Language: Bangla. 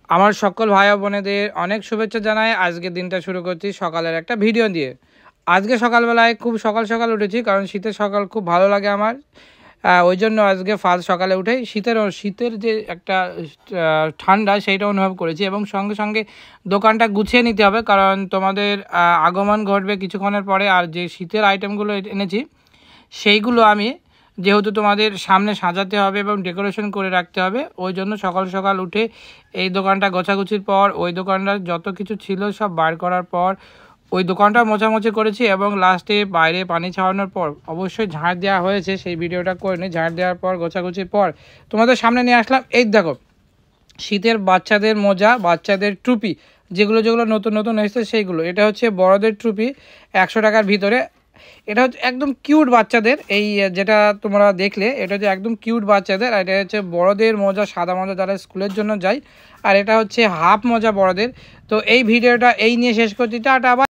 আমার সকল ভাই ও বোনেদের অনেক শুভেচ্ছা জানাই। আজকের দিনটা শুরু করছি সকালের একটা ভিডিও দিয়ে। আজকে সকালবেলায় খুব সকাল সকাল উঠেছি, কারণ শীতের সকাল খুব ভালো লাগে আমার। ওই জন্য আজকে ফার্স্ট সকালে উঠেই শীতের যে একটা ঠান্ডা সেইটা অনুভব করেছি, এবং সঙ্গে সঙ্গে দোকানটা গুছিয়ে নিতে হবে, কারণ তোমাদের আগমন ঘটবে কিছুক্ষণের পরে। আর যে শীতের আইটেমগুলো এনেছি সেইগুলো আমি যেহেতু তোমাদের সামনে সাজাতে হবে এবং ডেকোরেশন করে রাখতে হবে, ওই জন্য সকাল সকাল উঠে এই দোকানটা গোছাগুছির পর ওই দোকানটার যত কিছু ছিল সব বার করার পর ওই দোকানটা মোছামুছি করেছি, এবং লাস্টে বাইরে পানি ছাড়ানোর পর অবশ্যই ঝাড় দেওয়া হয়েছে, সেই ভিডিওটা করে নিই। ঝাড় দেওয়ার পর গোছাগুছির পর তোমাদের সামনে নিয়ে আসলাম। এই দেখো, শীতের বাচ্চাদের মোজা, বাচ্চাদের টুপি, যেগুলো যেগুলো নতুন নতুন এসেছে সেইগুলো। এটা হচ্ছে বড়দের টুপি 100 টাকার ভিতরে। এটা হচ্ছে একদম কিউট বাচ্চাদের, এই যেটা তোমরা দেখলে এটা হচ্ছে একদম কিউট বাচ্চাদের। আর এটা হচ্ছে বড়দের মোজা, সাদা মোজা যারা স্কুলের জন্য যায়। আর এটা হচ্ছে হাফ মোজা বড়দের। তো এই ভিডিওটা এই নিয়ে শেষ করছি। টাটা।